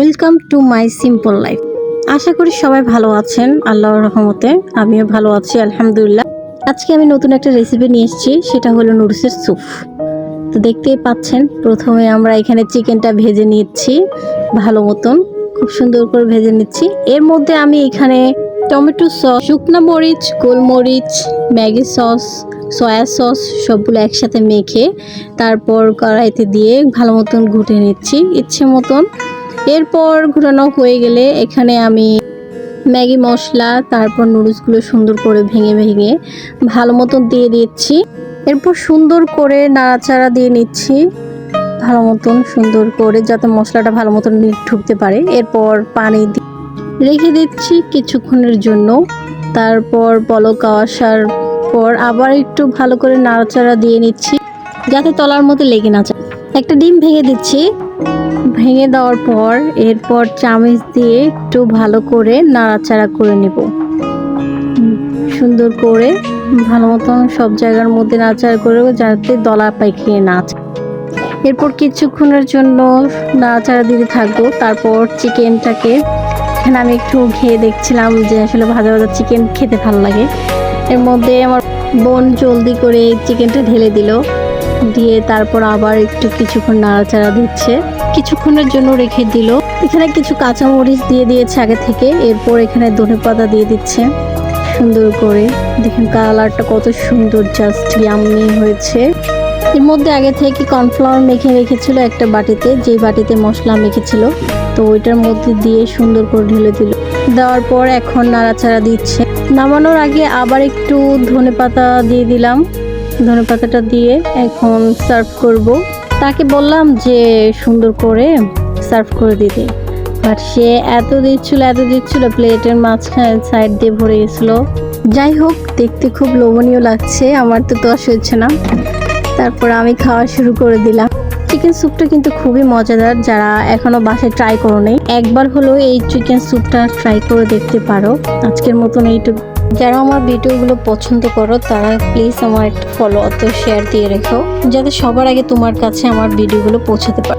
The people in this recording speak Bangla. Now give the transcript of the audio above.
Welcome to my simple life. আশা করি সবাই ভালো আছেন, আল্লাহর রহমতে আমিও ভালো আছি আলহামদুলিল্লাহ। আজকে আমি নতুন একটা রেসিপি নিয়ে এসেছি, সেটা হলো নুডলসের স্যুপ। তো দেখতেই পাচ্ছেন, প্রথমে আমরা এখানে চিকেনটা ভেজে নিচ্ছি ভালো মতন, খুব সুন্দর করে ভেজে নিচ্ছি। এর মধ্যে আমি এখানে টমেটো সস, শুকনো মরিচ, গোলমরিচ, ম্যাগি সস, সয়া সস সবগুলো একসাথে মেখে তারপর কড়াইতে দিয়ে ভালো মতন ঘুটে নিচ্ছি ইচ্ছে মতন। এরপর ঘুরানো হয়ে গেলে এখানে আমি ম্যাগি মশলা, তারপর নুডলসগুলো সুন্দর করে ভেঙে ভেঙে ভালো মতন দিয়ে দিচ্ছি। এরপর সুন্দর করে নাড়াচাড়া দিয়ে নিচ্ছি ভালো মতন, সুন্দর করে যাতে মশলাটা ভালো মতন ঢুকতে পারে। এরপর পানি রেখে দিচ্ছি কিছুক্ষণের জন্য। তারপর বলক আসার পর আবার একটু ভালো করে নাড়াচাড়া দিয়ে নিচ্ছি যাতে তলার মধ্যে লেগে না যায়। একটা ডিম ভেঙে দিচ্ছি। ভেঙে দেওয়ার পর এরপর চামচ দিয়ে একটু ভালো করে নাড়াচাড়া করে নেব, সুন্দর করে ভালো মতন সব জায়গার মধ্যে নাড়াচাড়া করে যাতে দলা পাকিয়ে না যায়। এরপর কিছুক্ষণের জন্য নাড়াচাড়া দিতে থাকবো। তারপর চিকেনটাকে এখানে আমি একটু খেয়ে দেখছিলাম যে আসলে ভাজা ভাজা চিকেন খেতে ভালো লাগে। এর মধ্যে আমার বোন জলদি করে চিকেনটা ঢেলে দিল, দিয়ে তারপর আবার একটু কিছুক্ষণ নাড়াচাড়া দিচ্ছে, কিছুক্ষণের জন্য রেখে দিল। এখানে কিছু কাঁচামরিচ দিয়ে দিয়েছে আগে থেকে। এরপর এখানে ধনেপাতা দিয়ে দিচ্ছে সুন্দর করে। দেখেন কালারটা কত সুন্দর, জাস্ট ইয়াম্মি হয়েছে। এর মধ্যে আগে থেকে কর্নফ্লাওয়ার মেখে রেখেছিল একটা বাটিতে, যেই বাটিতে মশলা মেখেছিল, তো ওইটার মধ্যে দিয়ে সুন্দর করে ঢেলে দিল। দেওয়ার পর এখন নাড়াচাড়া দিচ্ছে। নামানোর আগে আবার একটু ধনেপাতা দিয়ে দিলাম। ধনেপাতাটা দিয়ে এখন সার্ভ করব। তাকে বললাম যে সুন্দর করে সার্ভ করে দিতে, বাট সে এত দিচ্ছিল প্লেটের মাঝখানে সাইড দিয়ে ভরে গেছিল। যাই হোক, দেখতে খুব লোভনীয় লাগছে, আমার তো তোয়া হচ্ছে না। তারপর আমি খাওয়া শুরু করে দিলাম। চিকেন স্যুপটা কিন্তু খুবই মজাদার, যারা এখনো বাসায় ট্রাই করো নাই একবার হলো এই চিকেন স্যুপটা ট্রাই করে দেখতে পারো। আজকের মতন এইটুকু। যারা আমার ভিডিওগুলো পছন্দ করো তারা প্লিজ আমার একটা ফলো অথবা শেয়ার দিয়ে রেখো, যাতে সবার আগে তোমার কাছে আমার ভিডিওগুলো পৌঁছাতে পারে।